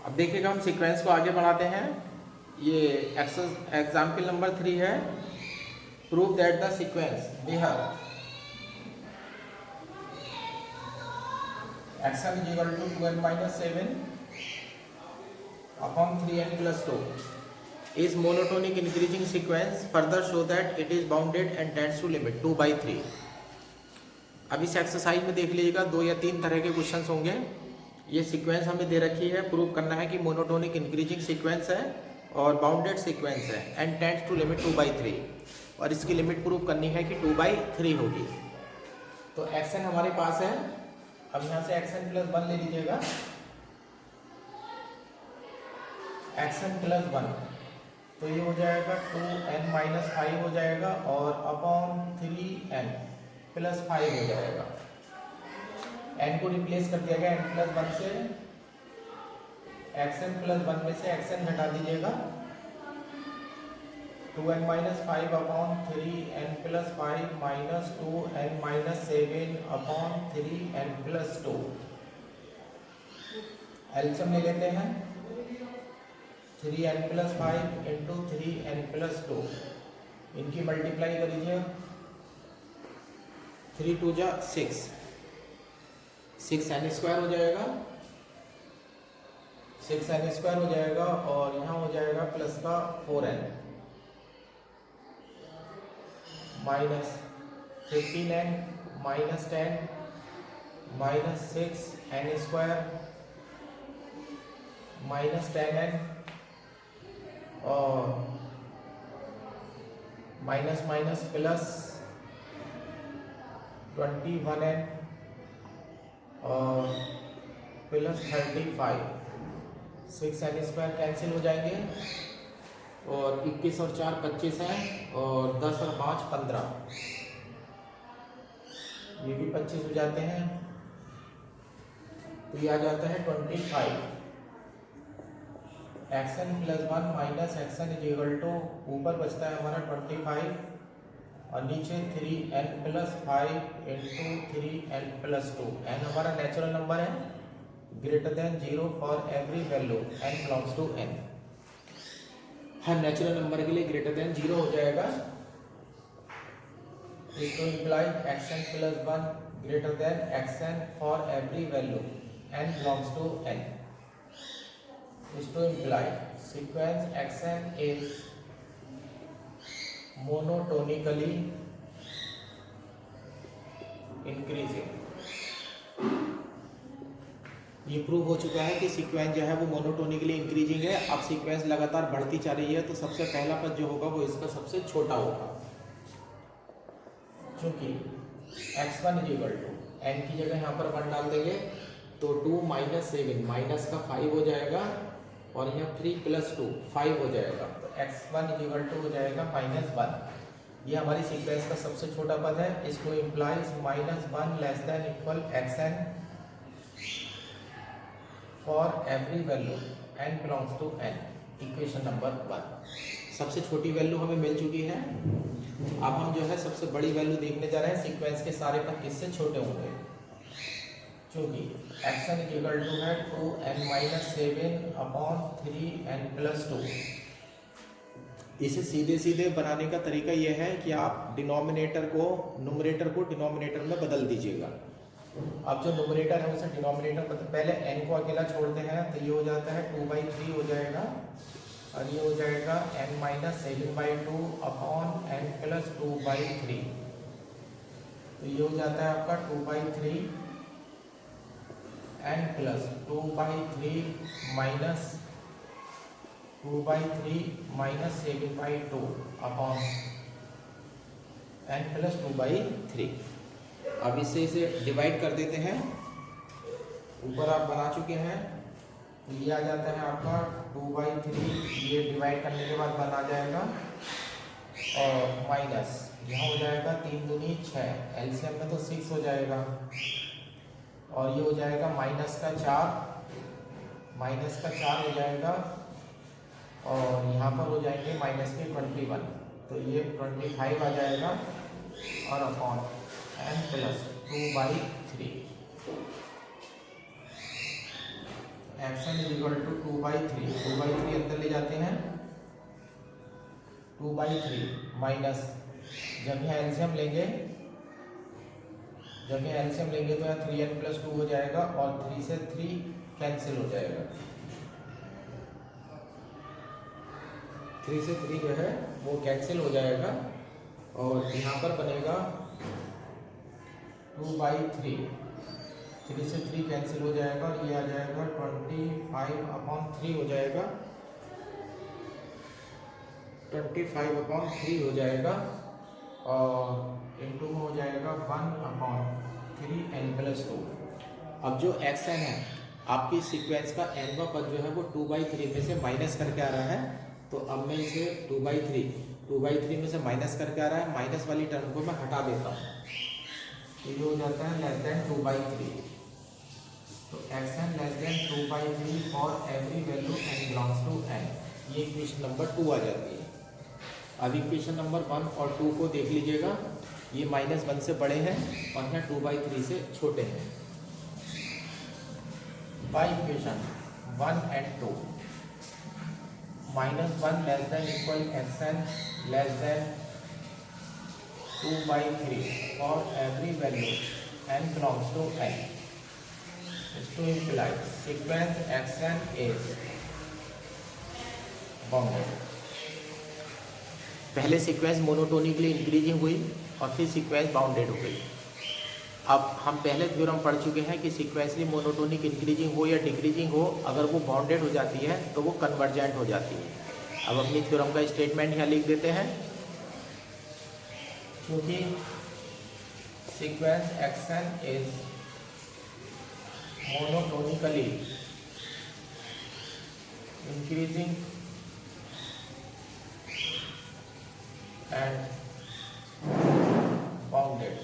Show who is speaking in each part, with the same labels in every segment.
Speaker 1: अब देखिएगा हम सीक्वेंस को आगे बढ़ाते हैं। ये एग्जाम्पल नंबर 3 है। Prove that the sequence we have x1 is equal to 2n minus 7 upon 3n plus 2 is monotonic increasing sequence. Further show that it is bounded and tends to limit 2/3। अब इस exercise में देख लीजिएगा 2 या 3 तरह के questions होंगे। ये सीक्वेंस हमें दे रखी है, प्रूव करना है कि मोनोटोनिक इंक्रीजिंग सीक्वेंस है और बाउंडेड सीक्वेंस है एंड टेंड्स टू लिमिट 2/3, और इसकी लिमिट प्रूव करनी है कि 2/3 होगी। तो एक्सन हमारे पास है। अब यहाँ से एक्सन प्लस 1 ले लीजिएगा। एक्सन प्लस 1 तो ये हो जाएगा 2n माइनस 5 हो जाएगा और अपॉन 3n प्लस 5 हो जाएगा। n को रिप्लेस कर दिया गया n प्लस 1 से। xn प्लस 1 में से xn घटा दीजिएगा। 2n minus 5 upon 3n plus 5 minus 2n minus 7 upon 3n plus 2। LCM ले लेते हैं। 3n plus 5 into 3n plus 2, इनकी मल्टीप्लाई करीजिए। 3 2 जा 6, 6n स्क्वायर हो जाएगा। 6n स्क्वायर हो जाएगा और यहाँ हो जाएगा प्लस का 4n minus 15n minus 10 minus 6n square minus 10n और माइनस माइनस प्लस 21n और प्लस 35। 6n स्क्वायर कैंसिल हो जाएंगे और 21 और 4 25 हैं और 10 और 5 15, ये भी 25 हो जाते हैं। तो ये आ जाता है 25। xn plus 1 minus xn is equal to, ऊपर बचता है हमारा 25 और नीचे 3n plus 5 into 3n plus 2। n हमारा नेचुरल नंबर है, greater than 0 for every value n belongs to n। हर नेचुरल नंबर के लिए ग्रेटर देन 0 हो जाएगा। इसको imply xn plus 1 greater than xn for every value n belongs to n। is to imply sequence xn is monotonically increasing। ये prove हो चुका है कि सीक्वेंस जो है वो मोनोटोनिकली इंक्रीजिंग है। अब सीक्वेंस लगातार बढ़ती जा रही है तो सबसे पहला पद जो होगा वो इसका सबसे छोटा होगा, क्योंकि x1 is equal to, n की जगह यहाँ पर 1 डाल देंगे तो 2 माइनस 7 माइनस का 5 हो जाएगा और यहाँ 3 प्लस 2 5 हो जाएगा। तो x1 इज इक्वल टू हो जाएगा -1। ये हमारी सीक्वेंस का सबसे छोटा पद है। इसको implies -1 less than equal xn for every value n belongs to n। Equation number 1, सबसे छोटी वैल्यू हमें मिल चुकी है। अब हम जो है सबसे बड़ी वैल्यू देखने जा रहे हैं। सीक्वेंस के सारे पद किससे छोटे होंगे, क्योंकि xn इज इक्वल टू है 2n minus 7 upon 3n plus 2। इसे सीधे सीधे बनाने का तरीका यह है कि आप डिनोमिनेटर को न्यूमरेटर को डिनोमिनेटर में बदल दीजिएगा। अब जो न्यूमरेटर है उसे डिनोमिनेटर में, पहले n को अकेला छोड़ते हैं तो ये हो जाता है 2/3 हो जाएगा और ये हो जाएगा n minus 7/2 upon n plus 2/3। तो ये हो जाता है आपका 2/3 n plus 2/3 minus 2/3 minus 7/2 upon n plus 2/3। अब इसे डिवाइड कर देते हैं। ऊपर आप बना चुके हैं, तो ये आ जाता है आपका 2/3, ये डिवाइड करने के बाद बन आ जाएगा और माइनस यहाँ हो जाएगा 3 दूनी 6, एलसीएम में तो 6 हो जाएगा और ये हो जाएगा माइनस का 4 हो जाएगा और यहाँ पर हो जाएंगे माइनस के 21, तो ये 25 आ जाएगा और upon n plus 2/3। X n is equal to 2/3, 2/3 अंदर ले जाते हैं, 2/3 माइनस, जब यहाँ एलसीएम लेंगे तो यहाँ 3n+2 हो जाएगा और 3 से 3 कैंसिल हो जाएगा, 3 से 3 जो है वो कैंसिल हो जाएगा और यहाँ पर बनेगा 2/3, 3 से 3 कैंसिल हो जाएगा और ये आ जाएगा 25/3 हो जाएगा, 25/3 हो जाएगा और इनटू में हो जाएगा 1/3n+2। अब जो xn है आपकी सीक्वेंस का nवा पद जो है वो 2/3 में से माइनस करके आ रहा है, तो अब मैं इसे 2/3 में से माइनस करके आ रहा है, माइनस वाली टर्म को मैं हटा देता हूँ, तो ये हो जाता है लेस देन 2/3। तो xn less than 2/3 for every value n belongs to n, ये इक्वेशन नंबर 2 आ जाती है। अब इक्वेशन नंबर 1 और 2 को देख लीजिएगा, ये -1 से बड़े हैं और यहाँ 2/3 से छोटे हैं। By equation 1 and 2, -1 less than equal xn less than 2/3 for every value n belongs to n, is to imply sequence xn is bounded। पहले सीक्वेंस मोनोटोनिकली इंक्रीजिंग हुई और फिर सीक्वेंस बाउंडेड हो गई। अब हम पहले थ्योरम पढ़ चुके हैं कि सीक्वेंसली मोनोटोनिक इंक्रीजिंग हो या डिक्रीजिंग हो, अगर वो बाउंडेड हो जाती है तो वो कन्वर्जेंट हो जाती है। अब अपनी थ्योरम का स्टेटमेंट यहाँ लिख देते हैं, क्योंकि sequence action is monotonically increasing and bounded,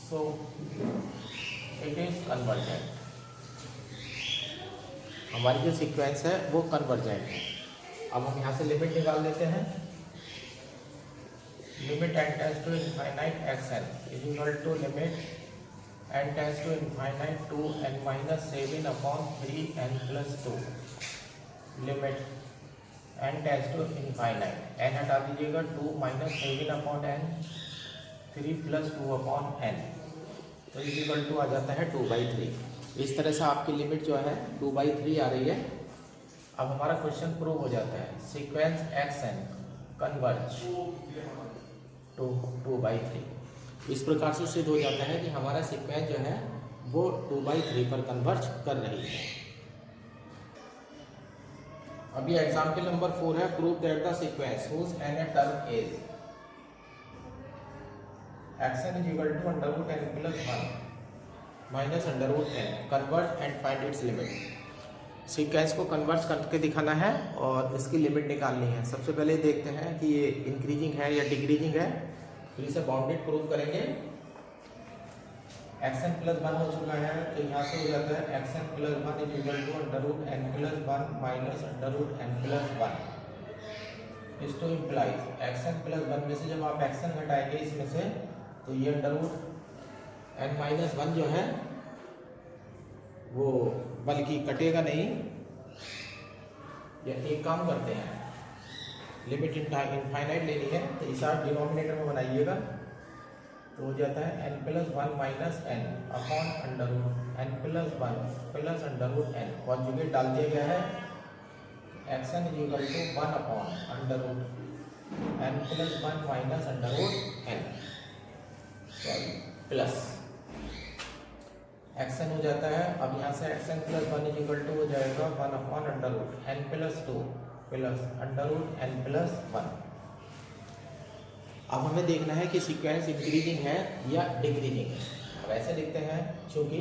Speaker 1: so it is convergent। हमारी जो सीक्वेंस है वो कन्वर्जेंट है। अब हम यहाँ से लिमिट निकाल देते हैं, limit n tends to infinite xn is equal to limit n tends to infinite 2n-7/3n+2, limit n tends to infinite, n हटा दीजिएगा, 2 -7/n 3+2/n, तो इज इक्वल टू आ जाता है 2/3। इस तरह से आपकी लिमिट जो है 2/3 आ रही है। अब हमारा क्वेश्चन प्रूव हो जाता है, सीक्वेंस xn कन्वर्ज टू 2/3। इस प्रकार से सिद्ध हो जाता है कि हमारा सीक्वेंस जो है वो 2/3 पर कन्वर्ज कर रही है। अभी एग्जाम्पल नंबर 4 है, prove that the sequence whose nth term is xn is equal to √n+1 minus √n, converge and find its limit. Sequence को कन्वर्ज करके दिखाना है और इसकी लिमिट निकालनी है। सबसे पहले देखते हैं कि ये इंक्रीजिंग है या डिक्रीजिंग है, फिर इसे बाउंडेड प्रूव करेंगे। xn+1 हो चुका है, तो यहाँ से हो जाता है xn+1 is equal to √n+1 minus √n+1, इस टू इम्प्लाइज xn+1 में से जब आप xn घटाएंगे इसमें से, तो ये √n-1 जो है वो बल्कि कटेगा नहीं। या एक काम करते हैं, लिमिट इनफाइनाइट लेनी है, तो इसे आप डिनोमिनेटर में बनाइएगा, तो हो जाता है n+1 minus n upon n+1 plus √n, conjugate डाल दिया गया है, xn is equal to 1/n+1 minus √n, sorry plus xn हो जाता है। अब यहाँ से xn+1 इज इक्वल टू हो जाएगा 1/n+2 प्लस √n+1। अब हमें देखना है कि सीक्वेंस इंक्रीजिंग है या डिक्रीजिंग है। अब ऐसे लिखते हैं, क्योंकि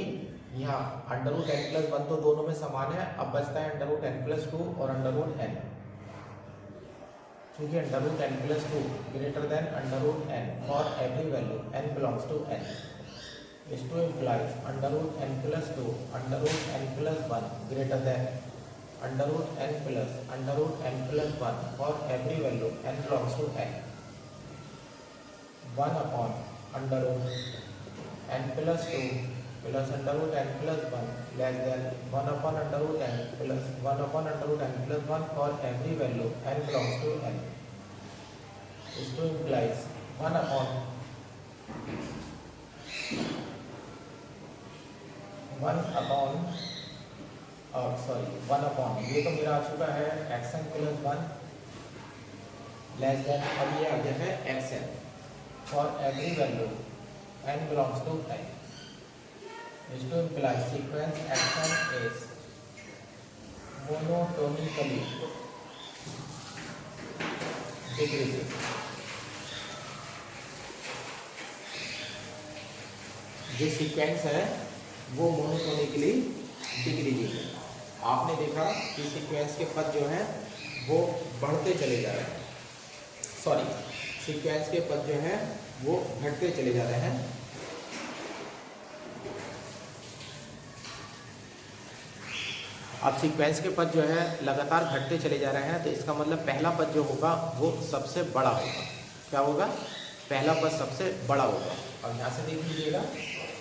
Speaker 1: यहाँ √n+1 तो दोनों में समान है, अब बचता है √n+2 और √n, क्योंकि √n+2 greater than √n for every value n belongs to n, is to imply √n+2 √n+1 greater than √n+1 for every value n belongs to n, 1/(n+2) plus under root n plus one less than one upon under root n plus one upon under root n plus one for every value n belongs to n is to implies one upon one upon ये तो मेरा आ चुका है x n plus one less than अब ये आ गया है x n for every value n belongs to n is to imply sequence x N is monotonically decreasing. जो सीक्वेंस है वो मोनोटोनिकली डिक्रीजिंग है। आपने देखा कि सीक्वेंस के पद जो हैं वो बढ़ते चले जा रहे हैं, सॉरी सीक्वेंस के पद जो हैं वो घटते चले जा रहे हैं। अब सीक्वेंस के पद जो है लगातार घटते चले जा रहे हैं, तो इसका मतलब पहला पद जो होगा वो सबसे बड़ा होगा। क्या होगा? पहला पद सबसे बड़ा होगा। और यहाँ से देख लीजिएगा,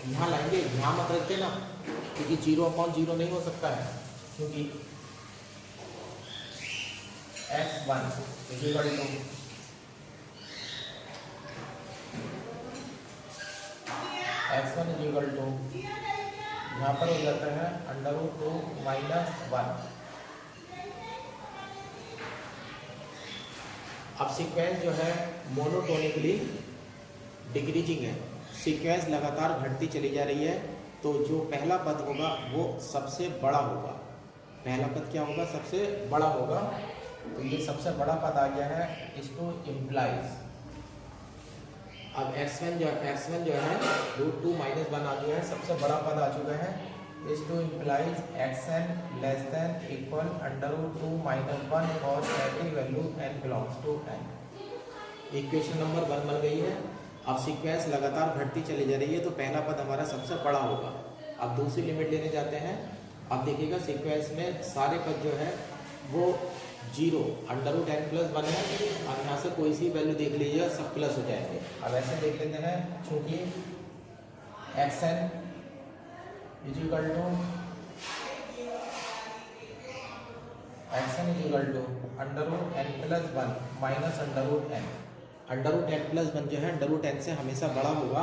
Speaker 1: यहाँ लाएंगे, यहाँ मत रखते ना, क्योंकि 0/0 नहीं हो सकता है, क्योंकि x1 इक्वल टू यहाँ पर हो जाता है √2 - 1। अब सीक्वेंस जो है मोनोटोनिकली डिक्रीजिंग है, सीक्वेंस लगातार घटती चली जा रही है, तो जो पहला पद होगा वो सबसे बड़ा होगा। पहला पद क्या होगा? सबसे बड़ा होगा। तो ये सबसे बड़ा पद आ गया है, इज टू इम्प्लाइज। अब x1 जो है √2 - 1 आ गया है, सबसे बड़ा पद आ चुका है, is to implies xn less than equal √2 - 1 for every value n belongs to n। Equation number 1 बन गई है। अब सीक्वेंस लगातार घटती चली जा रही है, तो पहला पद हमारा सबसे बड़ा होगा। अब दूसरी लिमिट लेने जाते हैं। अब देखिएगा सीक्वेंस में सारे पद जो है वो 0 √n + 1 है। अब यहाँ से कोई सी वैल्यू देख लीजिए, सब प्लस हो जाएंगे। अब ऐसे देख लेते हैं, चूँकि xn is equal to √n + 1 minus √n। √n + 1 जो है √n से हमेशा बड़ा होगा,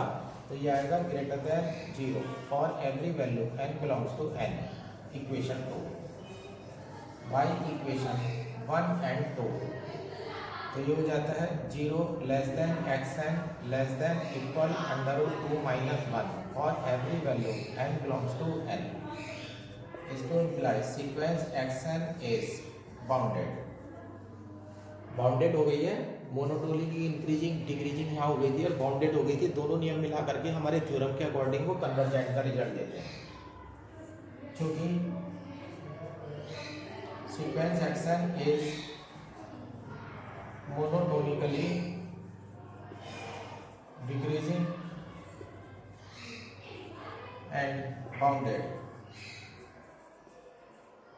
Speaker 1: तो ये आएगा greater than 0 for every value n belongs to n। Equation 2 by equation 1 and 2, तो ये हो जाता है 0 less than xn less than equal √2 - 1 for every value n belongs to n। इसको imply sequence xn is bounded हो गई है। Monotonically increasing decreasing यहाँ हो गई थी और बाउंडेड हो गई थी। दोनों नियम मिला करके हमारे थ्योरम के अकॉर्डिंग वो कन्वर्जेंट का रिजल्ट देते हैं। क्योंकि sequence action is monotonically decreasing and bounded,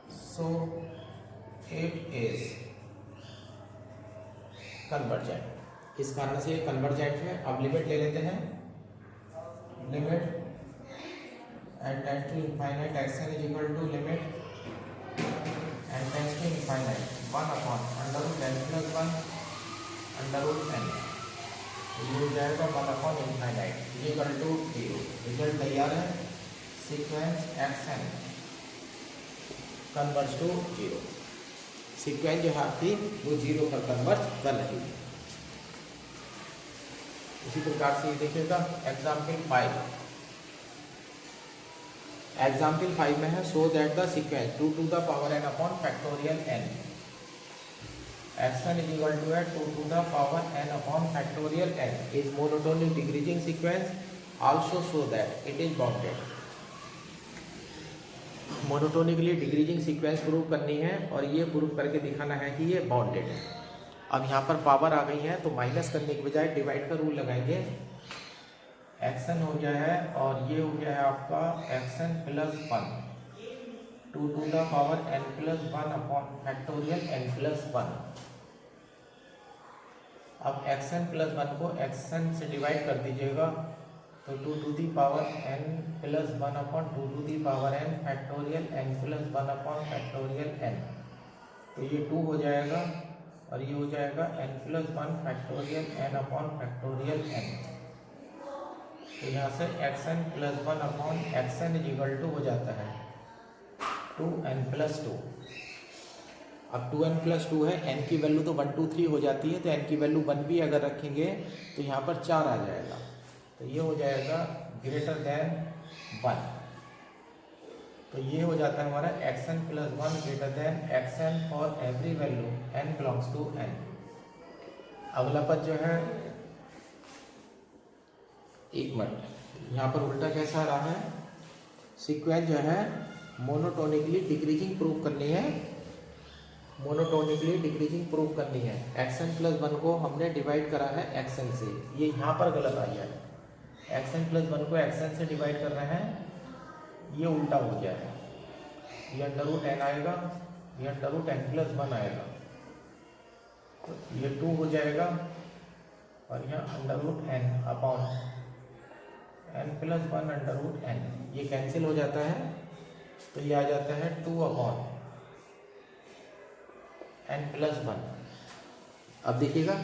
Speaker 1: so it is convergent. इस कारण से कन्वर्जेंट है। अब लिमिट ले लेते हैं। Limit n tends to infinite xn is equal to limit n tends to infinite 1 upon √n + 1 √n। ये हो जाएगा 1 upon infinite equal to 0। Result तैयार है। Sequence xn converge to 0। Sequence जो है थी वो 0 पर कन्वर्ज कर रही है। इसी प्रकार से देखिएगा एग्जाम्पल 5 में है, show that the sequence 2 to the power n upon factorial n xn is equal to 2 to the power n upon factorial n is monotonic decreasing sequence, also show that it is bounded. Monotonically decreasing sequence prove करनी है और ये prove करके दिखाना है कि ये bounded है। अब यहाँ पर पावर आ गई है, तो माइनस करने के बजाय डिवाइड का रूल लगाएंगे। एक्सन हो गया है और ये हो गया है आपका action + 1 2 to the power n + 1 upon factorial n + 1। अब एक्सन + 1 को एक्सन से डिवाइड कर दीजिएगा, तो 2 to the power n plus 1 upon 2 to the power n factorial n plus 1 upon factorial n। तो ये 2 हो जाएगा और ये हो जाएगा n plus 1 factorial n upon factorial n। तो यहाँ से xn plus 1 upon xn is equal to हो जाता है 2n प्लस 2। अब 2n प्लस 2 है, n की वैल्यू तो 1 2 3 हो जाती है, तो n की वैल्यू 1 भी अगर रखेंगे तो यहाँ पर 4 आ जाएगा। तो ये हो जाएगा ग्रेटर देन 1। तो ये हो जाता है हमारा xn plus 1 greater than xn for every value n belongs to n। अगला पद जो है, एक मिनट, यहाँ पर उल्टा कैसा आ रहा है, सीक्वेंस जो है मोनोटोनिकली डिक्रीजिंग प्रूव करनी है, मोनोटोनिकली डिक्रीजिंग प्रूव करनी है। xn प्लस 1 को हमने डिवाइड करा है xn से, ये यहाँ पर गलत आ गया है। xn प्लस 1 को xn से डिवाइड कर रहे हैं, ये उल्टा हो गया है। ये अंडर रूट n आएगा, ये अंडर रूट n प्लस 1 आएगा, तो ये 2 हो जाएगा और यहाँ under root n upon n plus 1 under root n, ये कैंसिल हो जाता है, तो ये आ जाता है 2 अपॉन n प्लस 1। अब देखिएगा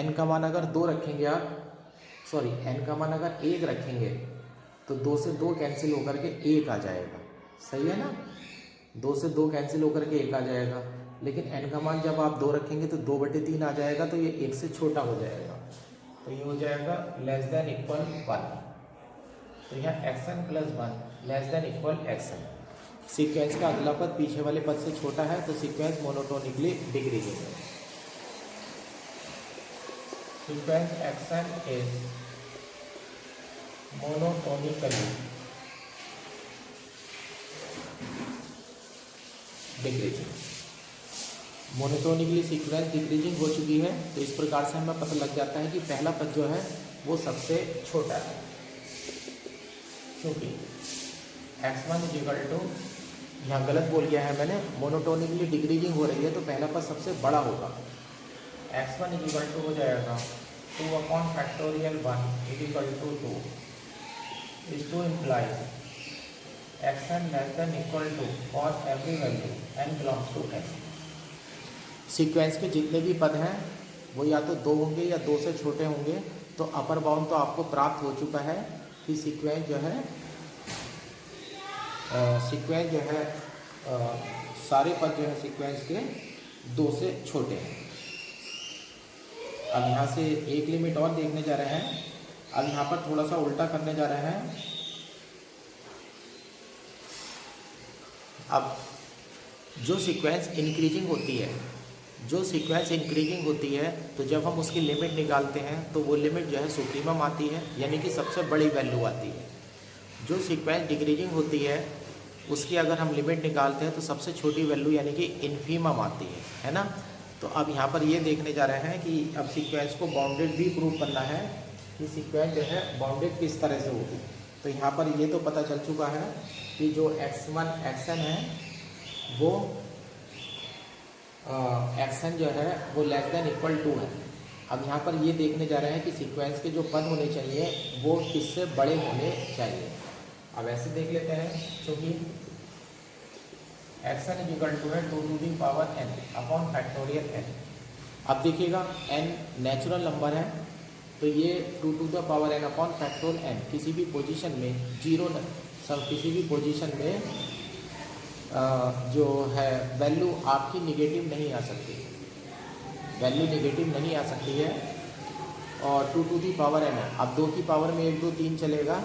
Speaker 1: n का मान अगर 2 रखेंगे आप, सॉरी n का मान अगर 1 रखेंगे तो 2 से 2 कैंसिल होकर के 1 आ जाएगा, सही है ना, 2 से 2 कैंसिल होकर के 1 आ जाएगा। लेकिन n का मान जब आप 2 रखेंगे तो 2/3 आ जाएगा, तो ये 1 से छोटा हो जाएगा, तो ये हो जाएगा लेस देन इक्वल 1। तो यहाँ xn plus 1 less than equal xn। Sequence का अगला पद पीछे वाले पद से छोटा है, तो सीक्वेंस मोनोटोनिकली डिक्रीजिंग है। Sequence xn is monotonically decreasing. Monotonically sequence decreasing हो चुकी है, तो इस प्रकार से हमें पता लग जाता है कि पहला पद जो है वो सबसे छोटा है, क्योंकि x1 इज इक्वल टू, यहाँ गलत बोल गया है मैंने, मोनोटोनिकली डिक्रीजिंग हो रही है तो पहला पद सबसे बड़ा होगा। x1 इज इक्वल टू हो जाएगा 2 upon factorial 1 is equal to 2। Is to implies xn less than equal to for every value n belongs to n। Sequence के जितने भी पद हैं वो या तो 2 होंगे या 2 से छोटे होंगे, तो अपर बाउंड तो आपको प्राप्त हो चुका है कि सीक्वेंस जो है सारे पद जो है सीक्वेंस के 2 से छोटे हैं। अब यहाँ से एक लिमिट और देखने जा रहे हैं। अब यहाँ पर थोड़ा सा उल्टा करने जा रहे हैं। अब जो सीक्वेंस इंक्रीजिंग होती है, तो जब हम उसकी लिमिट निकालते हैं तो वो लिमिट जो है सुप्रीमम आती है, यानी कि सबसे बड़ी वैल्यू आती है। जो सीक्वेंस डिक्रीजिंग होती है उसकी अगर हम लिमिट निकालते हैं तो सबसे छोटी वैल्यू यानी कि इन्फीमम आती है ना। तो अब यहाँ पर ये देखने जा रहे हैं कि अब सीक्वेंस को बाउंडेड भी प्रूव करना है कि सीक्वेंस जो है बाउंडेड किस तरह से होगी। तो यहाँ पर ये तो पता चल चुका है कि जो x1 xn है वो xn जो है वो लेस देन इक्वल टू है। अब यहाँ पर ये देखने जा रहे हैं कि सीक्वेंस के जो पद होने चाहिए वो किससे बड़े होने चाहिए। अब ऐसे देख लेते हैं, क्योंकि xn इज इक्वल टू है 2 to the power n upon factorial n। अब देखिएगा n नेचुरल नंबर है, तो ये 2 to the power n upon factorial n किसी भी पोजीशन में जीरो किसी भी पोजीशन में जो है वैल्यू आपकी निगेटिव नहीं आ सकती, वैल्यू निगेटिव नहीं आ सकती है। और 2 to the power n है। अब 2 की पावर में 1 2 3 चलेगा,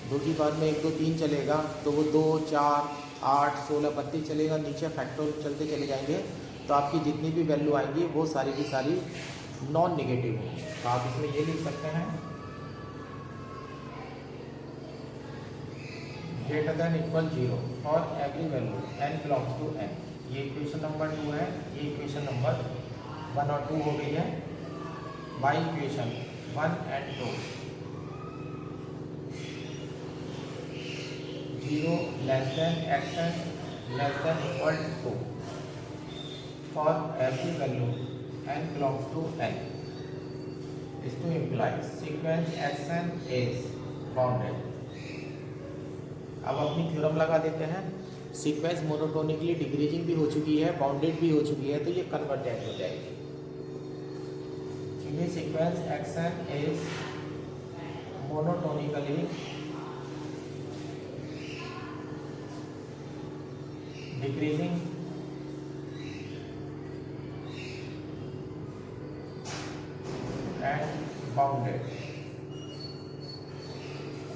Speaker 1: 2 की पावर में 1 2 3 चलेगा, तो वो 2 4 8 16 32 चलेगा, नीचे फैक्टोरियल चलते चले जाएंगे, तो आपकी जितनी भी वैल्यू आएंगी वो सारी की सारी नॉन निगेटिव होंगी। तो आप इसमें ये लिख सकते हैं greater than equal 0 for every value n belongs to n। ये इक्वेशन नंबर 2 है, ये इक्वेशन नंबर 1 और 2 हो गई है। By equation 1 and 2 0 less than xn less than equal to 2 for every value n belongs to n। Is to imply sequence xn is bounded. अब अपनी theorem लगा देते हैं। सीक्वेंस मोनोटोनिकली डिक्रीजिंग भी हो चुकी है, बाउंडेड भी हो चुकी है, तो ये कन्वर्जेंट हो जाएगी। ये sequence action is monotonically decreasing and bounded,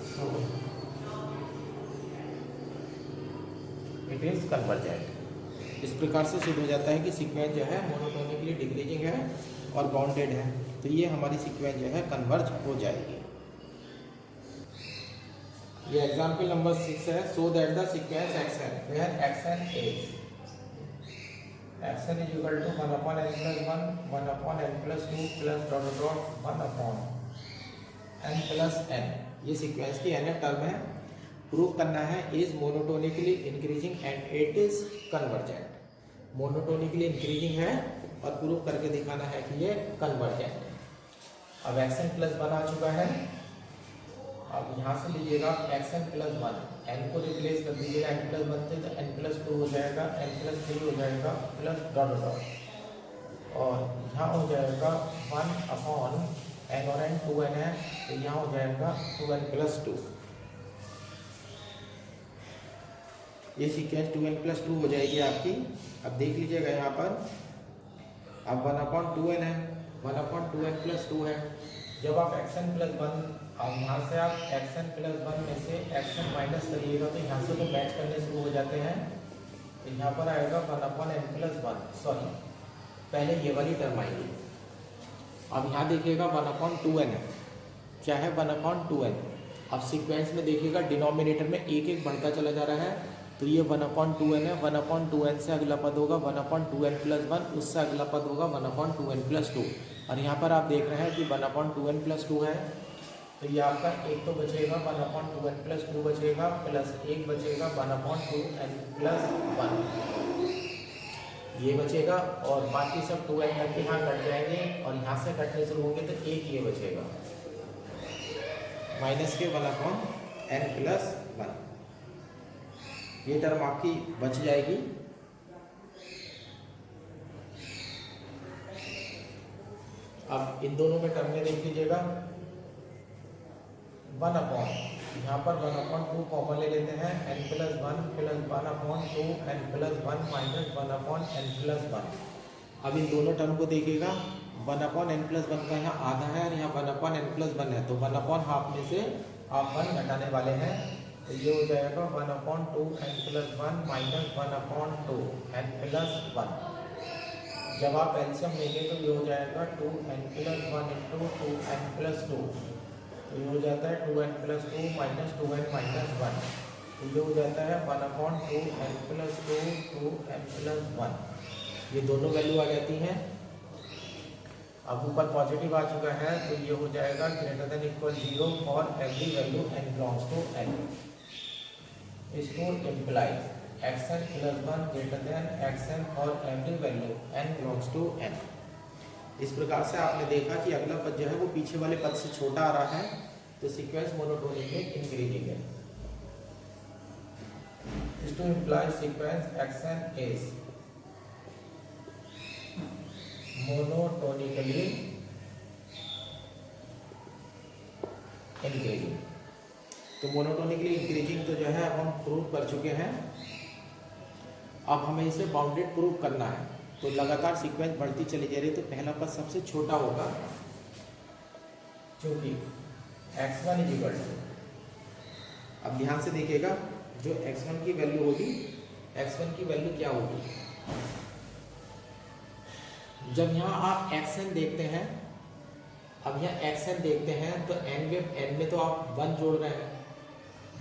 Speaker 1: so it is convergent. इस प्रकार से सिद्ध हो जाता है कि सीक्वेंस जो है मोनोटोनिकली डिक्रीजिंग है और बाउंडेड है, तो ये हमारी सीक्वेंस जो है कन्वर्ज हो जाएगी। ये एग्जाम्पल नंबर 6 है। Show that the sequence x n where x n is equal to 1/n+1 1/n+2 plus dot dot 1/n+n, ये सीक्वेंस की nth टर्म है। प्रूव करना है is monotonically increasing and it is convergent. Monotonically increasing है और prove करके दिखाना है कि ये कन्वर्जेंट। अब xn+1 आ चुका है। अब यहाँ से लीजिएगा xn+1, n को रिप्लेस कर दीजिएगा n+1 से, तो n+2 हो जाएगा, n+3 हो जाएगा, प्लस डॉट डॉट, और यहाँ हो जाएगा 1/n और n 2n है, तो यहाँ हो जाएगा 2n+2। ये सीक्वेंस 2n+2 हो जाएगी आपकी। अब देख लीजिएगा यहाँ पर, अब 1/2n है, 1/2n+2 है। जब आप xn+1, अब यहाँ से आप xn+1 में से xn माइनस करिएगा तो यहाँ से तो मैच करने शुरू हो जाते हैं। तो यहाँ पर आएगा 1/n+1, सॉरी पहले ये वाली टर्म आएगी। अब यहाँ देखिएगा 1/2n है, क्या है 1/2n। अब सीक्वेंस में देखिएगा डिनोमिनेटर में एक एक बढ़ता चला जा रहा है, तो ये 1/2n है। 1/2n से अगला पद होगा 1/2n+1, उससे अगला पद होगा 1/2n+2, और यहाँ पर आप देख रहे हैं कि 1/2n+2 है, तो ये आपका एक तो बचेगा 1/2n+2 बचेगा, प्लस एक बचेगा 1/2n+1, ये बचेगा, और बाकी सब 2n करके यहाँ कट जाएंगे, और यहाँ से कटने शुरू होंगे तो एक ये बचेगा माइनस के 1/n+1, ये टर्म आपकी बच जाएगी। अब इन दोनों में टर्म में देख लीजिएगा 1/, यहाँ पर 1/2 कॉमन ले लेते हैं, n+1 plus 1/2 n+1 minus 1/n+1। अब इन दोनों टर्म को देखिएगा, 1/n+1 का यहाँ आधा है और यहाँ 1/n+1 है, तो 1/2 में से आप 1 घटाने वाले हैं, तो ये हो जाएगा 1/2n+1 माइनस 1/2n+1। जब आप एलसीएम लेंगे तो ये हो जाएगा 2n+1 इंटू 2n+2, तो ये हो जाता है 2n+2 माइनस 2n-1, तो ये हो जाता है 1/2n+2 2n+1। ये दोनों वैल्यू आ जाती हैं। अब ऊपर पॉजिटिव आ चुका है, तो ये हो जाएगा greater than equal 0 for every value n belongs to n। इसको implies xn+1 greater than xn for every value n belongs to n। इस प्रकार से आपने देखा कि अगला पद जो है वो पीछे वाले पद से छोटा आ रहा है, तो सीक्वेंस मोनोटोनिक में इंक्रीजिंग है। इसको implies sequence xn is monotonically increasing. तो मोनोटोनिकली इंक्रीजिंग तो जो है अब हम प्रूव कर चुके हैं। अब हमें इसे बाउंडेड प्रूव करना है, तो लगातार सीक्वेंस बढ़ती चली जा रही है, तो पहला पद सबसे छोटा होगा, क्योंकि x1 इज इक्वल टू, अब ध्यान से देखिएगा, जो x1 की वैल्यू होगी, x1 की वैल्यू क्या होगी, जब यहाँ आप xn देखते हैं, अब यहाँ xn देखते हैं तो n में तो आप 1 जोड़ रहे हैं।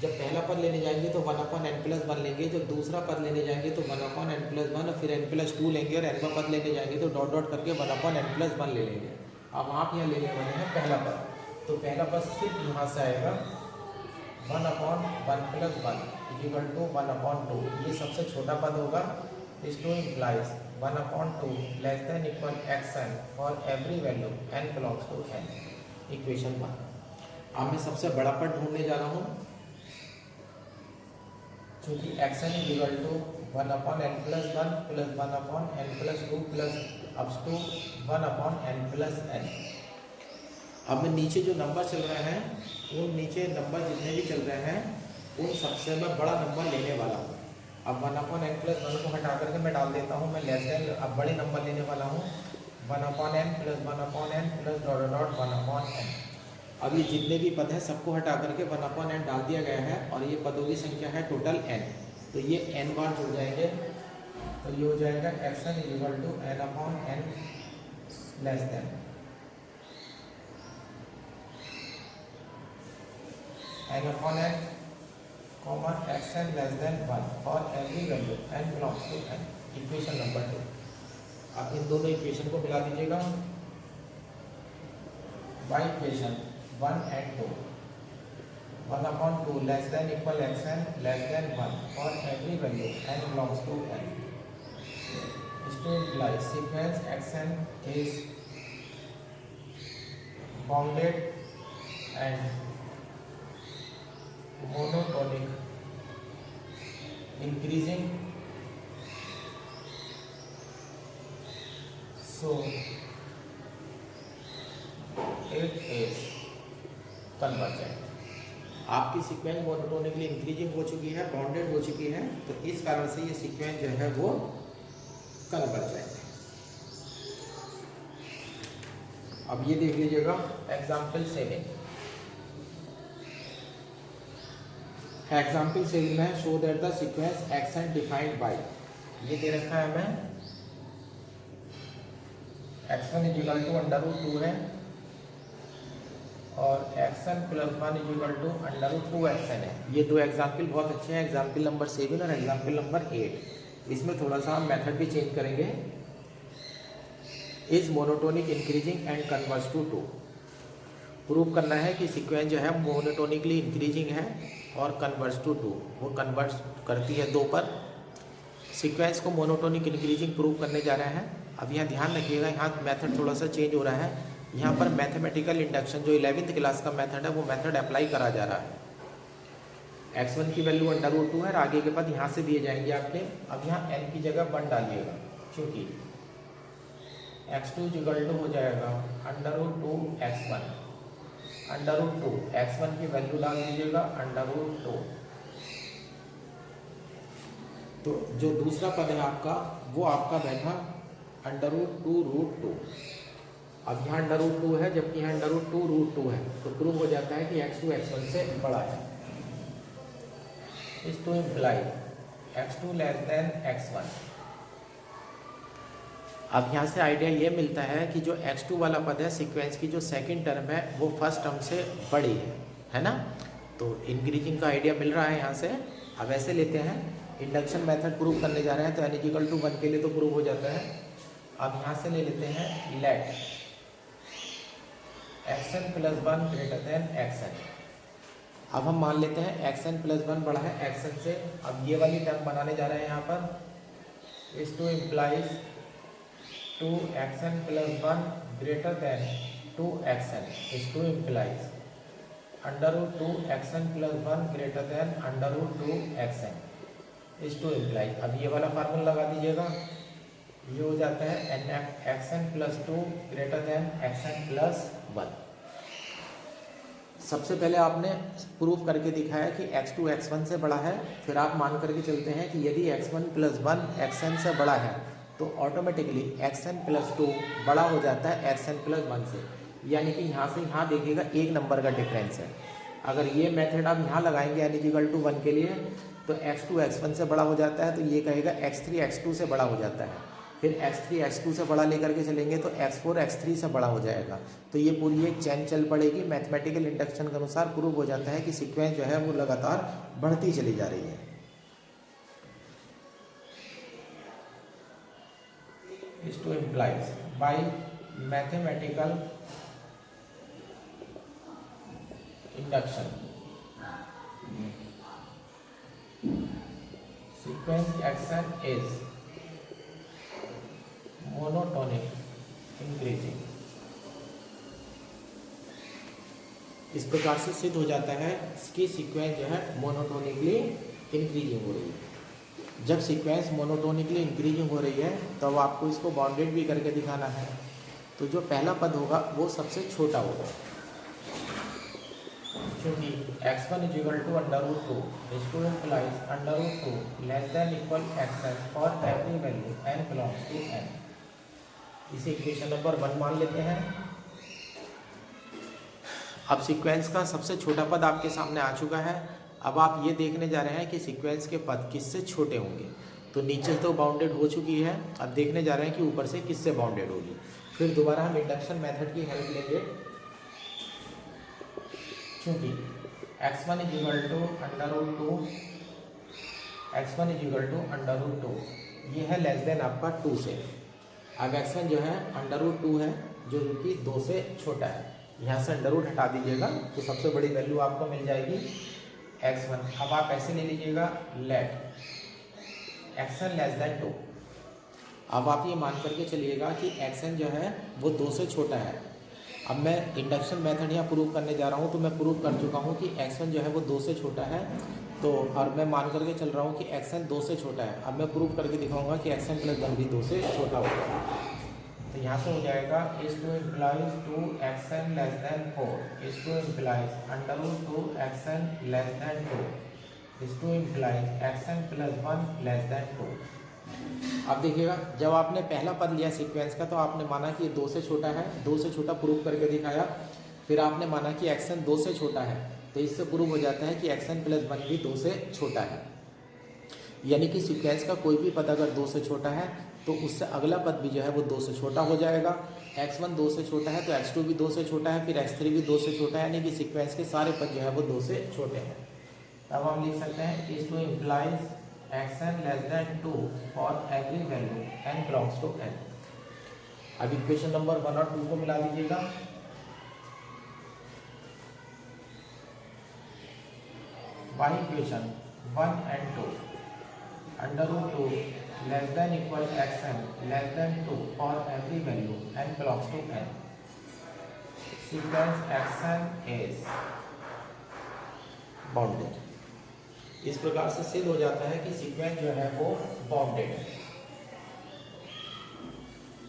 Speaker 1: जब पहला पद लेने जाएंगे तो 1/n+1 लेंगे, जब दूसरा पद लेने जाएंगे तो 1/n+1 और फिर n+2 लेंगे, और n पद लेने जाएंगे तो डॉट डॉट करके 1/n+1 ले लेंगे। अब आप यहाँ लेने वाले हैं पहला पद, तो पहला पद सिर्फ यहाँ से आएगा 1/1+1 इक्वल टू 1/2, ये सबसे छोटा पद होगा। इसको implies 1/2 less than equal xn for every value n belongs to n, equation 1। अब मैं सबसे बड़ा पद ढूंढने जा रहा हूँ, क्योंकि xn is equal to 1/n+1 plus 1/n+2 plus up to 1/n+n। अब मैं नीचे जो नंबर चल रहे हैं, उन नीचे नंबर जितने भी चल रहे हैं उन सबसे मैं बड़ा नंबर लेने वाला हूँ। अब 1/n+1 को हटा करके मैं डाल देता हूँ, मैं लेस देन अब बड़े नंबर लेने वाला हूँ 1/n plus 1/n plus dot dot 1/n। अब ये जितने भी पद हैं सबको हटा करके 1/n डाल दिया गया है और ये पदों की संख्या है टोटल n, तो ये n बार जुड़ जाएंगे, तो ये हो जाएगा xn is equal to n/n less than n/n comma xn less than 1 for every value n belongs to n। Equation number 2। अब इन दोनों इक्वेशन को मिला दीजिएगा by equation 1 and 2। 1/2 less than equal xn less than 1 for every value n belongs to n। इसको imply sequence xn is bounded and monotonic increasing, so it is convergent। आपकी sequence monotonically increasing हो चुकी है, bounded हो चुकी है, तो इस कारण से ये सीक्वेंस जो है वो कन्वर्जेंट है। अब ये देख लीजिएगा एग्जाम्पल 7। एग्जाम्पल 7 में show that the sequence xn defined by, ये दे रखा है हमें x1 इज इक्वल टू √2 है और xn plus 1 is equal to √2xn है। ये दो एग्जाम्पल बहुत अच्छे हैं, एग्जाम्पल नंबर 7 और एग्जाम्पल नंबर 8। इसमें थोड़ा सा हम मेथड भी चेंज करेंगे। Is monotonic increasing and converges to 2। प्रूव करना है कि सीक्वेंस जो है मोनोटोनिकली इंक्रीजिंग है और कन्वर्स टू 2, वो कन्वर्स करती है 2 पर। सीक्वेंस को मोनोटोनिक इंक्रीजिंग प्रूव करने जा रहे हैं। अब यहाँ ध्यान रखिएगा, यहाँ मेथड थोड़ा सा चेंज हो रहा है। यहाँ पर मैथमेटिकल इंडक्शन जो 11th क्लास का मेथड है वो मेथड अप्लाई करा जा रहा है। x1 की वैल्यू √2 है और आगे के पद यहाँ से दिए जाएंगे आपके। अब यहाँ n की जगह 1 डालिएगा, क्योंकि x2 इक्वल टू हो जाएगा √2x1। √2 x1 की वैल्यू डाल दीजिएगा √2। तो जो दूसरा पद है आपका वो आपका बैठा √2√2। अब यहाँ √2 है जबकि यहाँ √2√2 है, तो प्रूव हो जाता है कि x2 x1 से बड़ा है। इस to imply x2 less than x1। अब यहाँ से आइडिया ये मिलता है कि जो x2 वाला पद है सीक्वेंस की जो सेकंड टर्म है वो फर्स्ट टर्म से बड़ी है ना। तो इंक्रीजिंग का आइडिया मिल रहा है यहाँ से। अब ऐसे लेते हैं, इंडक्शन मेथड प्रूव करने जा रहे हैं तो n इक्वल टू 1 के लिए तो प्रूव हो जाता है। अब यहाँ से ले लेते हैं let xn plus 1 greater than xn। अब हम मान लेते हैं xn प्लस 1 बड़ा है xn से। अब ये वाली टर्म बनाने जा रहे हैं यहाँ पर। इस to implies 2xn plus 1 greater then 2xn। इस to implies √2xn plus 1 greater then √2xn। इस टू इम्प्लाइज, अब ये वाला फार्मूला लगा दीजिएगा, ये हो जाता है xn plus 2 greater than xn plus 1। सबसे पहले आपने प्रूफ करके दिखाया कि x2 x1 से बड़ा है, फिर आप मान करके चलते हैं कि यदि x1 प्लस 1 xn से बड़ा है तो ऑटोमेटिकली xn प्लस 2 बड़ा हो जाता है xn प्लस 1 से। यानी कि यहाँ से यहाँ देखिएगा एक नंबर का डिफरेंस है। अगर ये मेथड आप यहाँ लगाएंगे n इक्वल टू 1 के लिए तो x2 x1 से बड़ा हो जाता है, तो ये कहेगा x3 x2 से बड़ा हो जाता है। फिर x3 x2 से बड़ा लेकर के चलेंगे तो x4 x3 से बड़ा हो जाएगा। तो ये पूरी एक चैन चल पड़ेगी। मैथमेटिकल इंडक्शन के अनुसार प्रूव हो जाता है कि सीक्वेंस जो है वो लगातार बढ़ती चली जा रही है। is to implies by mathematical induction sequence xn is monotonic increasing। इस प्रकार से सिद्ध हो जाता है कि सीक्वेंस जो है मोनोटोनिकली इंक्रीजिंग हो रही है। जब सीक्वेंस मोनोटोनिकली इंक्रीजिंग हो रही है तब आपको इसको बाउंडेड भी करके दिखाना है। तो जो पहला पद होगा वो सबसे छोटा होगा, क्योंकि x1 = √2 is to implies √2 less than equal xn for every value n belongs to n। इसे इक्वेशन नंबर 1 मान लेते हैं। अब सीक्वेंस का सबसे छोटा पद आपके सामने आ चुका है। अब आप ये देखने जा रहे हैं कि सीक्वेंस के पद किससे छोटे होंगे। तो नीचे तो बाउंडेड हो चुकी है, अब देखने जा रहे हैं कि ऊपर से किससे बाउंडेड होगी। फिर दोबारा हम इंडक्शन मेथड की हेल्प लेंगे, क्योंकि x1 = √2 ये है लेस देन आपका 2 से। अब x1 जो है √2 है, जो कि 2 से छोटा है। यहाँ से अंडर रूट हटा दीजिएगा तो सबसे बड़ी वैल्यू आपको मिल जाएगी x1। अब आप ऐसे ले लीजिएगा लेट xn <2। अब आप ये मान करके चलिएगा कि xn जो है वो 2 से छोटा है। अब मैं इंडक्शन मेथड यहाँ प्रूव करने जा रहा हूँ, तो मैं प्रूव कर चुका हूँ कि x1 जो है वो 2 से छोटा है। तो और मैं मान करके चल रहा हूँ कि xn 2 से छोटा है। अब मैं प्रूव करके दिखाऊंगा कि xn + 1 भी 2 से छोटा होगा। तो यहाँ से हो जाएगा is to implies 2xn <4 is to implies √2 xn <2 is to implies xn + 1 <2। अब देखिएगा, जब आपने पहला पद लिया सीक्वेंस का तो आपने माना कि ये 2 से छोटा है, 2 से छोटा प्रूव करके दिखाया। फिर आपने माना कि xn 2 से छोटा है, तो इससे प्रूव हो जाता है कि xn + 1 भी 2 से छोटा है। यानी कि सीक्वेंस का कोई भी पद अगर 2 से छोटा है तो उससे अगला पद भी जो है वो 2 से छोटा हो जाएगा। x1 2 से छोटा है तो x2 भी 2 से छोटा है, फिर x3 भी 2 से छोटा है, यानी कि सीक्वेंस के सारे पद जो है वो 2 से छोटे हैं। अब हम लिख सकते हैं is to implies xn <2 for every value n belongs to n। अब इक्वेशन नंबर 1 और 2 को मिला दीजिएगा। By equation 1 and 2 √2 less than equal xn <2 for every value n belongs to n। Sequence xn is bounded। इस प्रकार से सिद्ध हो जाता है कि सीक्वेंस जो है वो बाउंडेड है।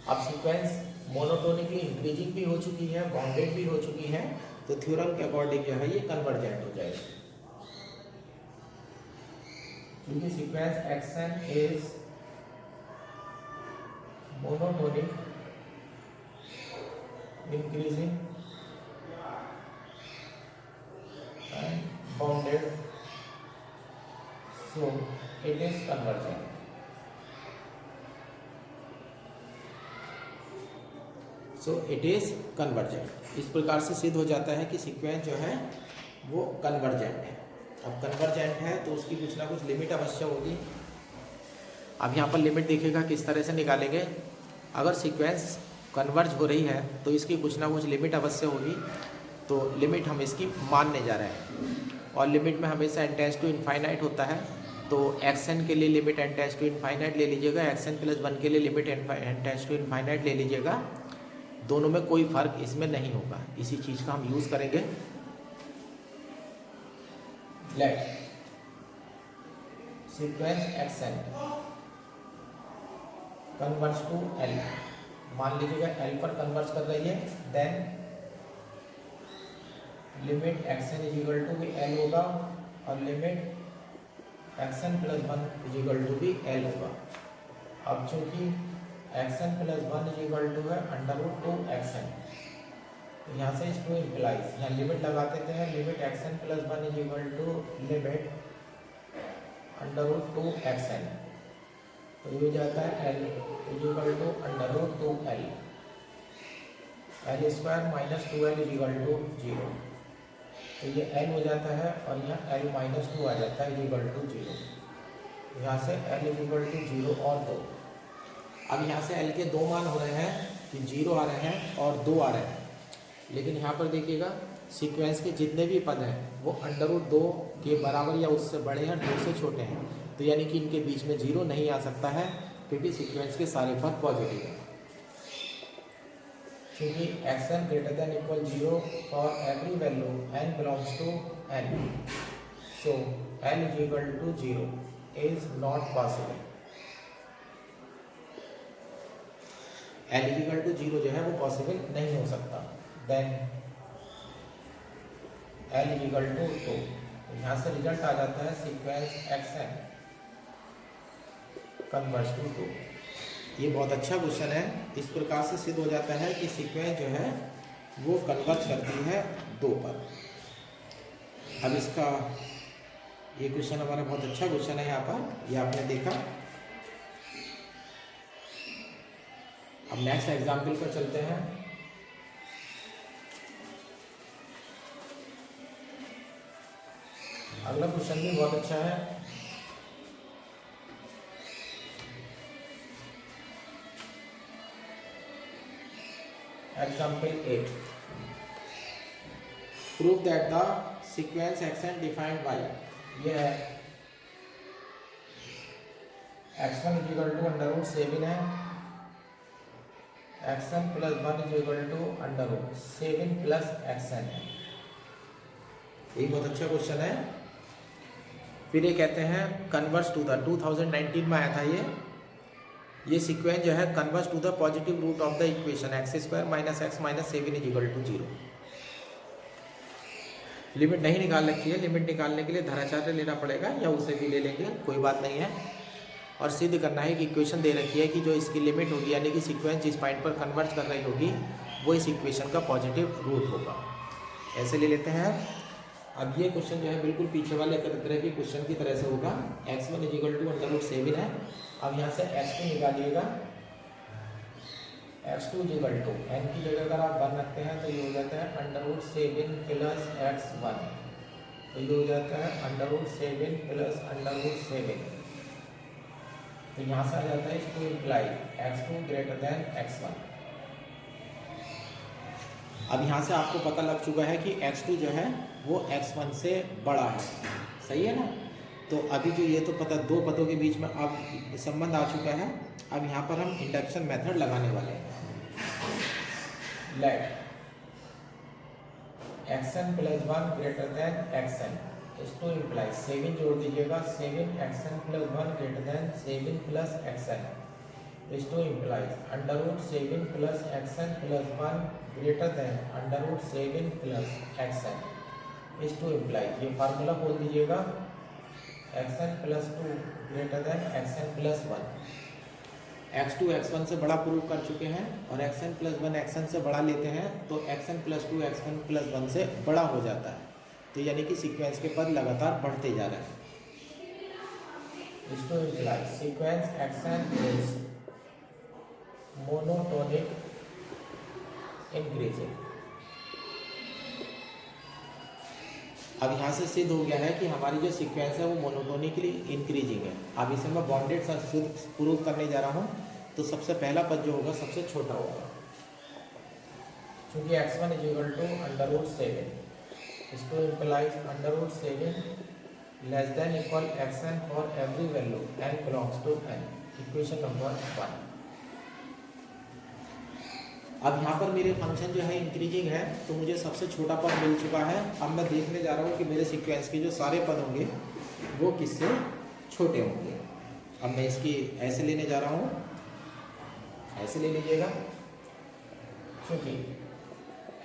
Speaker 1: अब सीक्वेंस मोनोटोनिकली इंक्रीजिंग भी हो चुकी है, बाउंडेड भी हो चुकी है, तो थ्योरम के अकॉर्डिंग जो है ये कन्वर्जेंट हो जाएगा। क्योंकि sequence xn is monotonic increasing and bounded, so it is convergent। so it is convergent। इस प्रकार से सिद्ध हो जाता है कि सीक्वेंस जो है वो कन्वर्जेंट है। अब कन्वर्जेंट है तो उसकी कुछ ना कुछ लिमिट अवश्य होगी। अब यहाँ पर लिमिट देखिएगा किस तरह से निकालेंगे। अगर सीक्वेंस कन्वर्ज हो रही है तो इसकी कुछ ना कुछ लिमिट अवश्य होगी। तो लिमिट हम इसकी मानने जा रहे हैं, और लिमिट में हमेशा n टेंड्स टू इनफाइनाइट होता है। तो xn के लिए limit n tends to infinite ले लीजिएगा, xn + 1 के लिए limit n tends to infinite ले लीजिएगा। दोनों में कोई फर्क इसमें नहीं होगा। इसी चीज़ का हम यूज़ करेंगे। Let sequence xn converge to l, मान लीजिएगा l पर कन्वर्ज कर रही है, देन लिमिट xn = l होगा और लिमिट xn + 1 = भी l होगा। अब चूंकि xn + 1 = है √2 xn, तो यहाँ से इसको इम्प्लाइज यहाँ लिमिट लगा देते हैं। लिमिट xn + 1 = लिमिट √2 xn, तो ये हो जाता है l = √2l, l² - 2l = 0। तो ये l हो जाता है और यहाँ l - 2 आ जाता है = 0। यहाँ से l = 0 और 2। अब यहाँ से l के 2 मान हो रहे हैं कि 0 आ रहे हैं और 2 आ रहे हैं। लेकिन यहाँ पर देखिएगा सीक्वेंस के जितने भी पद हैं वो √2 के बराबर या उससे बड़े हैं, 2 से छोटे हैं। तो यानी कि इनके बीच में 0 नहीं आ सकता है, क्योंकि सीक्वेंस के सारे पद पॉजिटिव हैं। क्योंकि x n greater than equal 0 for every value n belongs to n, so n is equal to 0 is not possible. N is equal to 0 जो है वो पॉसिबल नहीं हो सकता। Then L is equal to 2, यहाँ से रिजल्ट आ जाता है sequence x n converges to 2। ये बहुत अच्छा क्वेश्चन है। इस प्रकार से सिद्ध हो जाता है कि सीक्वेंस जो है वो कन्वर्ज करती है 2 पर। अब इसका ये क्वेश्चन हमारा बहुत अच्छा क्वेश्चन है यहाँ पर, ये आपने देखा। अब नेक्स्ट एग्जाम्पल पर चलते हैं। अगला क्वेश्चन भी बहुत अच्छा है। Example 8, prove that the sequence x n defined by, ये है x one is equal to under root 7 है, x n plus 1 is equal to under root 7 plus x n है। ये बहुत अच्छा क्वेश्चन है। फिर ये कहते हैं कन्वर्स टू द 2019 में आया था ये सीक्वेंस जो है converges to the positive root of the equation x square minus x minus 7 is equal to 0। Limit नहीं निकाल रखी है, लिमिट निकालने के लिए धराचार्य लेना पड़ेगा या उसे भी ले लेंगे, कोई बात नहीं है। और सिद्ध करना है कि इक्वेशन दे रखी है कि जो इसकी लिमिट होगी यानी कि सीक्वेंस जिस पॉइंट पर कन्वर्ज कर रही होगी वो इस इक्वेशन का पॉजिटिव रूट होगा। ऐसे ले लेते हैं। अब ये क्वेश्चन जो है बिल्कुल पीछे वाले तरह की क्वेश्चन की तरह से होगा। X one is equal to under root 7 है। अब यहाँ से एक्स टू निकालिएगा, x two is equal to n की जगह अगर आप 1 रखते हैं तो ये हो जाता है अंडर रूट 7 प्लस एक्स 1, तो ये हो जाता है under root 7 plus under root 7। तो यहाँ से आ जाता है इसको imply x two greater than x 1। अब यहाँ से आपको पता लग चुका है कि x2 जो है वो x1 से बड़ा है, सही है ना। तो अभी जो ये तो पता दो पदों के बीच में अब संबंध आ चुका है। अब यहाँ पर हम इंडक्शन मेथड लगाने वाले हैं। Let xn plus 1 greater than xn, इसको इम्प्लाई 7 जोड़ दीजिएगा, 7 xn plus 1 greater than 7 plus xn, इसको imply under root 7 plus xn plus 1 greater than under root 7 plus xn, इसको इम्प्लाई ये फार्मूला बोल दीजिएगा xn plus 2 greater than xn plus 1। x2 x1 से बड़ा प्रूव कर चुके हैं और xn प्लस 1 xn से बड़ा लेते हैं तो xn प्लस 2 xn प्लस 1 से बड़ा हो जाता है। तो यानी कि सीक्वेंस के पद लगातार बढ़ते जा रहे हैं। इसको imply sequence xn is monotonic increasing. अब यहाँ से सिद्ध हो गया है कि हमारी जो सीक्वेंस है वो मोनोटोनिकली इंक्रीजिंग है। अब इसे मैं बॉन्डेड प्रूव करने जा रहा हूँ। तो सबसे पहला पद जो होगा सबसे छोटा होगा, क्योंकि x1 is equal to under root 7, इसको implies under root 7 less than equal xn for every value n belongs to n, equation number 1। अब यहाँ पर मेरे फंक्शन जो है इंक्रीजिंग है तो मुझे सबसे छोटा पद मिल चुका है। अब मैं देखने जा रहा हूँ कि मेरे सीक्वेंस के जो सारे पद होंगे वो किससे छोटे होंगे। अब मैं इसकी ऐसे लेने जा रहा हूँ, ऐसे ले लीजिएगा, क्योंकि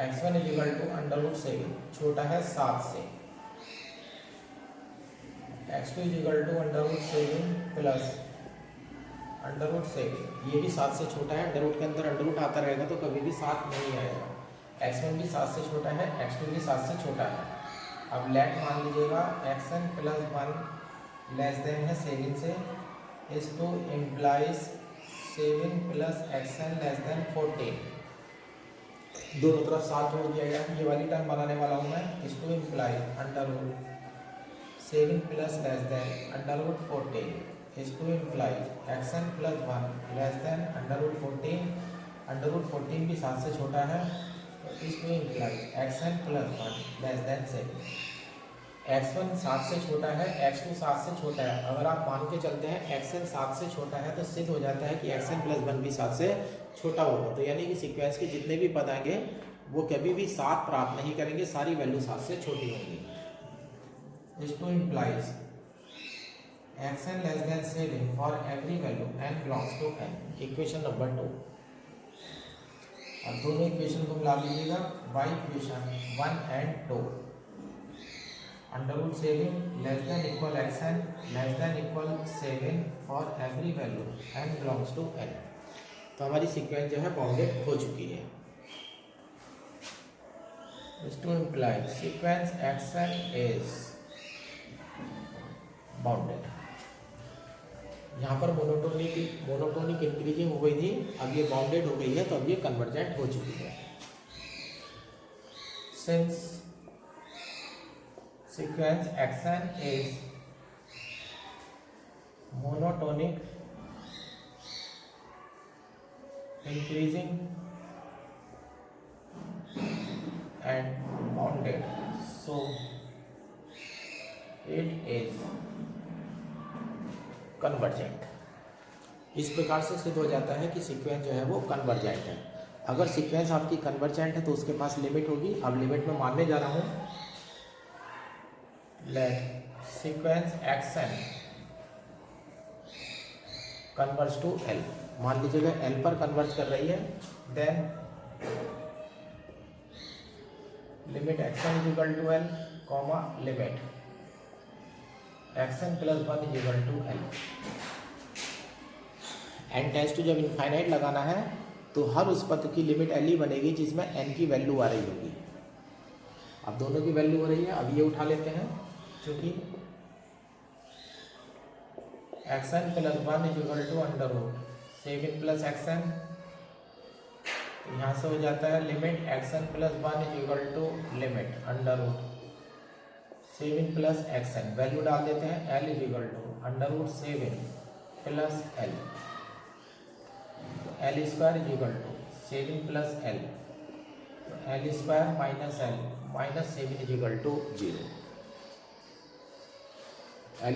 Speaker 1: x1 is equal to under root 7 छोटा है 7 से, x2 is equal to under root 7 plus under root 7, ये भी 7 से छोटा है। अंडर रूट के अंदर अंडर रूट आता रहेगा तो कभी भी 7 नहीं आएगा। x1 भी 7 से छोटा है, x2 भी 7 से छोटा है। अब लेट मान लीजिएगा xn प्लस 1 लेस देन है 7 से, इस to implies 7 plus xn less then 14, दोनों तरफ 7 जोड़ दिया गया। ये वाली टर्म बनाने वाला हूँ मैं, इसको imply under root 7 plus less than under root 14, इसको imply xn plus 1 less than under root 14, under root 14 भी 7 से छोटा है तो इसको imply xn plus 1 less than 7। x1 7 से छोटा है, x2 7 से छोटा है, अगर आप मान के चलते हैं xn 7 से छोटा है तो सिद्ध हो जाता है कि xn + 1 भी 7 से छोटा होगा। तो यानी कि सीक्वेंस के जितने भी पद आएंगे वो कभी भी 7 प्राप्त नहीं करेंगे, सारी वैल्यू 7 से छोटी होंगी। This too implies xn < 7 for every value n belongs to n। Equation number 2। अब दोनों इक्वेशन को मिला लीजिएगा। By equation 1 and 2 √ 7 <= xn <= 7 for every value n belongs to n। तो हमारी सीक्वेंस जो है बाउंडेड हो चुकी है। This to imply sequence xn is bounded. यहाँ पर मोनोटोनिक इंक्रीजिंग हो गई थी, अब ये बाउंडेड हो गई है, तो अब ये कन्वर्जेंट हो चुकी है। Since sequence xn is monotonic increasing and bounded, so it is convergent. इस प्रकार से सिद्ध हो जाता है कि सीक्वेंस जो है वो कन्वर्जेंट है। अगर सीक्वेंस आपकी कन्वर्जेंट है तो उसके पास लिमिट होगी। अब लिमिट में मानने जा रहा हूँ, let sequence xn converge to L। मान लीजिएगा L पर कन्वर्ज कर रही है, then limit xn = L, limit xn + 1 = L। n tends to जब इनफाइनाइट लगाना है तो हर उस पद की लिमिट L ही बनेगी जिसमें n की वैल्यू आ रही होगी। अब दोनों की वैल्यू हो रही है, अब ये उठा लेते हैं, क्योंकि xn + 1 = √7 + xn, यहाँ से हो जाता है limit xn + 1 = limit √7 + xn। Value डाल देते हैं, L = √7 + L, L² = 7 + L, L² - L -7 = 0। L² - L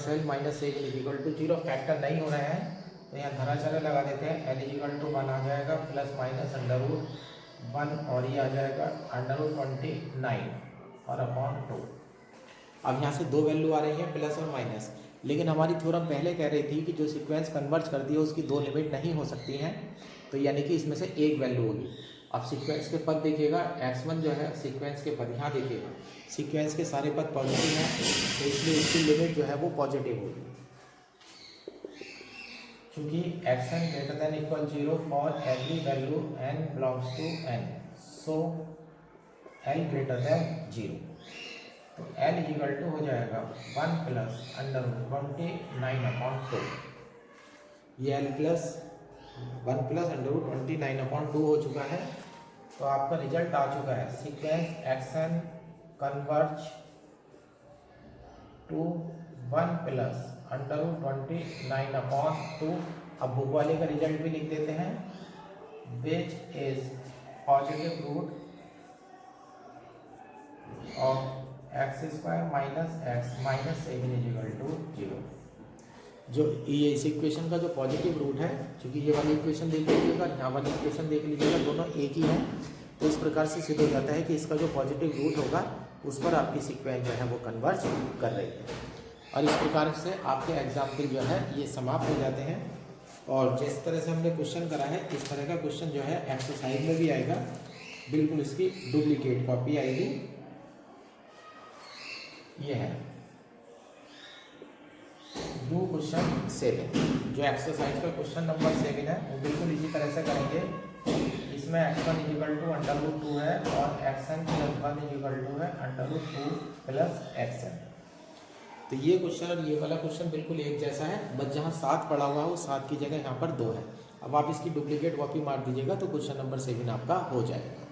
Speaker 1: -7 = 0। Factor नहीं हो रहे हैं तो यहाँ धराशाला लगा देते हैं। L = 1 आ जाएगा, ±√1, और ये आ जाएगा √29 और /2। अब यहाँ से दो वैल्यू आ रही है, प्लस और माइनस, लेकिन हमारी थ्योरम पहले कह रही थी कि जो सीक्वेंस कन्वर्ज करती है उसकी दो लिमिट नहीं हो सकती हैं, तो यानी कि इसमें से एक वैल्यू होगी। अब सीक्वेंस के पद देखिएगा, x1 जो है सीक्वेंस के पद, यहाँ देखिएगा सीक्वेंस के सारे पद पॉजिटिव हैं, तो इसलिए इसकी लिमिट जो है वो पॉजिटिव होगी, क्योंकि xn > 0 for every value n belongs to n, so L > 0। तो L = हो जाएगा 1 + √29/2। ये L + 1 + √29/2 हो चुका है। तो आपका रिजल्ट आ चुका है, सीक्वेंस xn कन्वर्ज टू 1 + √29/2। अब बुक वाले का रिजल्ट भी लिख देते हैं, which is positive root of x² - x -7 = 0। जो ये इस इक्वेशन का जो पॉजिटिव रूट है, क्योंकि ये वाली इक्वेशन देख लीजिएगा, यहाँ वाली इक्वेशन देख लीजिएगा, दोनों एक ही हैं, तो इस प्रकार से सिद्ध हो जाता है कि इसका जो पॉजिटिव रूट होगा उस पर आपकी सीक्वेंस जो है वो कन्वर्ज कर रही है। और इस प्रकार से आपके एग्जाम्पल जो है ये समाप्त हो जाते हैं। और जिस तरह से हमने क्वेश्चन करा है इस तरह का क्वेश्चन जो है एक्सरसाइज में भी आएगा, बिल्कुल इसकी डुप्लीकेट कॉपी आएगी। ये है डू क्वेश्चन 7, जो एक्सरसाइज का क्वेश्चन नंबर 7 है वो बिल्कुल इसी तरह से करेंगे। इसमें x1 = √2 है और xn + 1 = √2 + xn। तो ये क्वेश्चन और ये वाला क्वेश्चन बिल्कुल एक जैसा है, बस जहाँ 7 पड़ा हुआ है वो 7 की जगह यहाँ पर 2 है। अब आप इसकी डुप्लीकेट कॉपी मार दीजिएगा तो क्वेश्चन नंबर 7 आपका हो जाएगा।